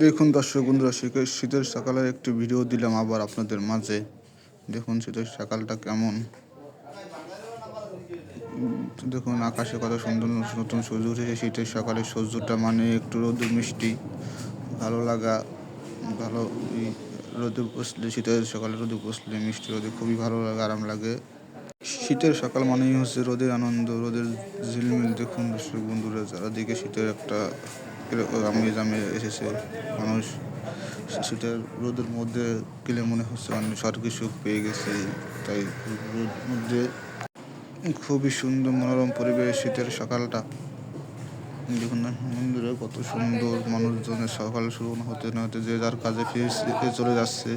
দেখুন দর্শক বন্ধুরা, শীতের সকালের একটি ভিডিও দিলাম আবার আপনাদের মাঝে। দেখুন শীতের সকালটা কেমন। দেখুন আকাশে কত সুন্দর নতুন সূর্য উঠেছে। শীতের সকালে সূর্যটা মানে একটু রোদে মিষ্টি ভালো লাগা, ভালো রোদে বসলে, শীতের সকালে রোদে বসলে মিষ্টি রোদে খুবই ভালো লাগে, আরাম লাগে। শীতের সকাল মানেই হচ্ছে রোদের আনন্দ, রোদের ঝিলমিল। দেখুন দর্শক বন্ধুরা, চারিদিকে শীতের একটা আমেজ এসেছে। মানুষ শীতের রোদের মধ্যে গেলে মনে হচ্ছে মানে স্বর্গের সুখ পেয়ে গেছে। তাই রোদ মধ্যে খুবই সুন্দর মনোরম পরিবেশ শীতের সকালটা। দেখুন না বন্ধুরা, কত সুন্দর। মানুষজনের সকাল শুরু হতে না হতে যে যার কাজে ফিরে চলে যাচ্ছে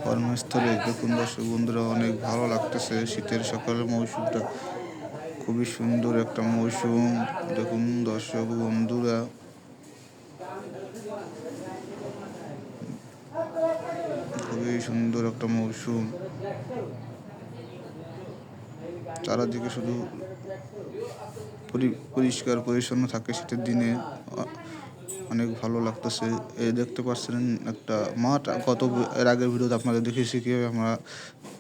কর্মস্থলে। দেখুন দর্শক বন্ধুরা, অনেক ভালো লাগতেছে। শীতের সকালের মৌসুমটা খুবই সুন্দর একটা মৌসুম। দেখুন দর্শক বন্ধুরা, খুবই সুন্দর একটা মৌসুম। চারিদিকে শুধু পরিষ্কার পরিচ্ছন্ন থাকে শীতের দিনে। অনেক ভালো লাগতেছে। এই দেখতে পাচ্ছেন একটা মাঠ। এর আগের ভিডিওতে আপনাদের দেখেছি কীভাবে আমরা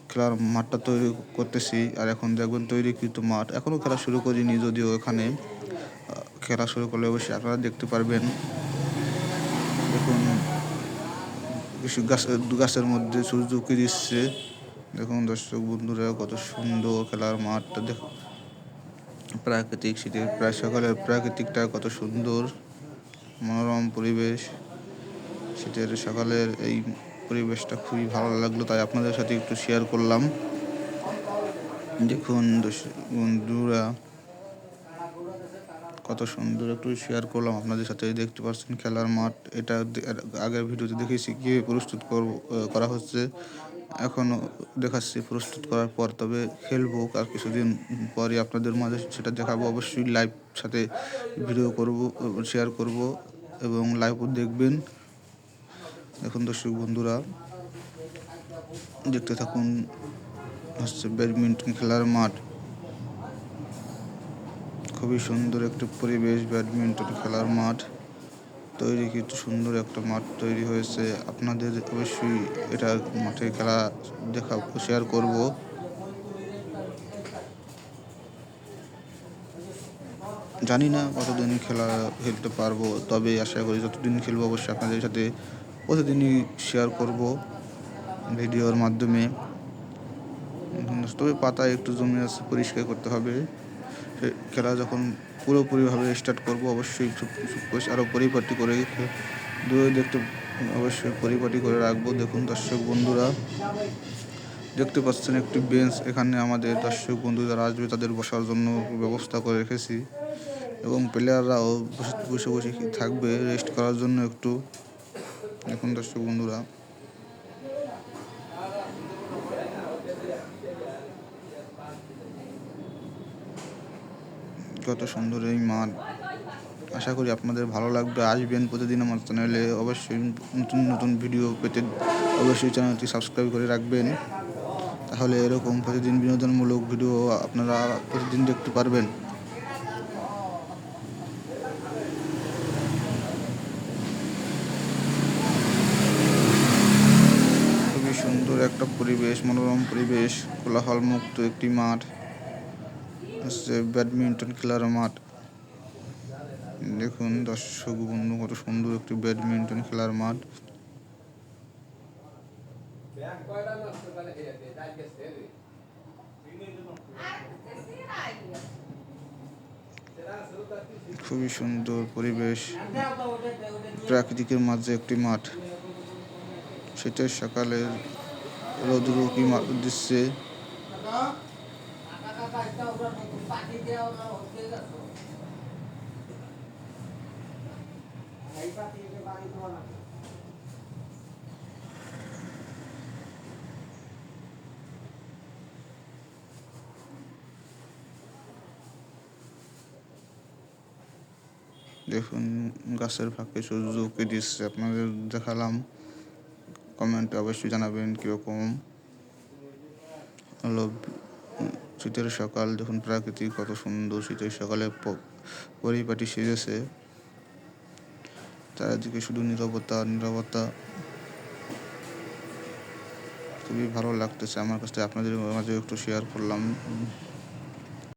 খেলার মাঠটা তৈরি করতেছি, আর এখন দেখবেন তৈরিকৃত মাঠ। এখনও খেলা শুরু করিনি, যদিও এখানে খেলা শুরু করলে অবশ্যই আপনারা দেখতে পারবেন। দেখুন কিছু গাছের মধ্যে সূর্য উঁকি দিচ্ছে। দেখুন দর্শক বন্ধুরা, কত সুন্দর খেলার মাঠটা। দেখুন প্রাকৃতিক শীতের প্রায় সকালের প্রাকৃতিকটা কত সুন্দর মনোরম পরিবেশ। শীতের সকালের এই পরিবেশটা খুবই ভালো লাগলো, তাই আপনাদের সাথে একটু শেয়ার করলাম। দেখুন বন্ধুরা, কত সুন্দর একটু শেয়ার করলাম আপনাদের সাথে। দেখতে পাচ্ছেন খেলার মাঠ। এটা আগের ভিডিওতে দেখেছি কীভাবে প্রস্তুত করা হচ্ছে, এখনও দেখাচ্ছি প্রস্তুত করার পর। তবে খেলবো আর কিছুদিন পরে আপনাদের মাঝে সেটা দেখাবো। অবশ্যই লাইভ সাথে ভিডিও করব, শেয়ার করব এবং লাইভও দেখবেন। এখন দর্শক বন্ধুরা দেখতে থাকুন। হচ্ছে ব্যাডমিন্টন খেলার মাঠ। খুবই সুন্দর একটা পরিবেশ। ব্যাডমিন্টন খেলার মাঠ তৈরি, কিন্তু সুন্দর একটা মাঠ তৈরি হয়েছে। আপনাদের অবশ্যই এটা মাঠে খেলা শেয়ার করব। জানি না কতদিন খেলতে পারবো, তবে আশা করি যতদিন খেলবো অবশ্যই আপনাদের সাথে প্রতিদিনই শেয়ার করব ভিডিওর মাধ্যমে। তবে পাতায় একটু জমে আছে, পরিষ্কার করতে হবে। খেলা যখন পুরোপুরিভাবে স্টার্ট করব অবশ্যই আরও পরিপাটি করে দূরে দেখতে অবশ্যই পরিপাটি করে রাখবো। দেখুন দর্শক বন্ধুরা, দেখতে পাচ্ছেন একটি বেঞ্চ। এখানে আমাদের দর্শক বন্ধু যারা আসবে তাদের বসার জন্য ব্যবস্থা করে রেখেছি, এবং প্লেয়াররাও বসে বসে থাকবে রেস্ট করার জন্য একটু। দেখুন দর্শক বন্ধুরা, কত সুন্দর এই মাঠ। আশা করি আপনাদের ভালো লাগবে। আসবেন প্রতিদিন আমার চ্যানেলে। অবশ্যই নতুন নতুন ভিডিও পেতে অবশ্যই চ্যানেলটি সাবস্ক্রাইব করে রাখবেন, তাহলে এরকম প্রতিদিন বিনোদনমূলক ভিডিও আপনারা প্রতিদিন দেখতে পারবেন। খুবই সুন্দর একটা পরিবেশ, মনোরম পরিবেশ, কোলাহল মুক্ত একটি মাঠ হচ্ছে ব্যাডমিন্টন খেলার মাঠ। দেখুন দর্শক বন্ধু, কত সুন্দর একটি ব্যাডমিন্টন খেলার মাঠ। খুবই সুন্দর পরিবেশ, প্রাকৃতিকের মাঝে একটি মাঠ। শীতের সকালের রৌদ্র কি দিচ্ছে। দেখুন গাছের ফাঁকে সূর্য উঁকি দিচ্ছে, আপনাদের দেখালাম। কমেন্টে অবশ্যই জানাবেন কীরকম হলো শীতের সকাল। দেখুন প্রাকৃতিক কত সুন্দর। শীতের সকালে পরিপাটি সেজেছে। চারিদিকে শুধু নীরবতা আর নীরবতা। খুবই ভালো লাগতেছে আমার কাছে, আপনাদের মাঝে একটু শেয়ার করলাম।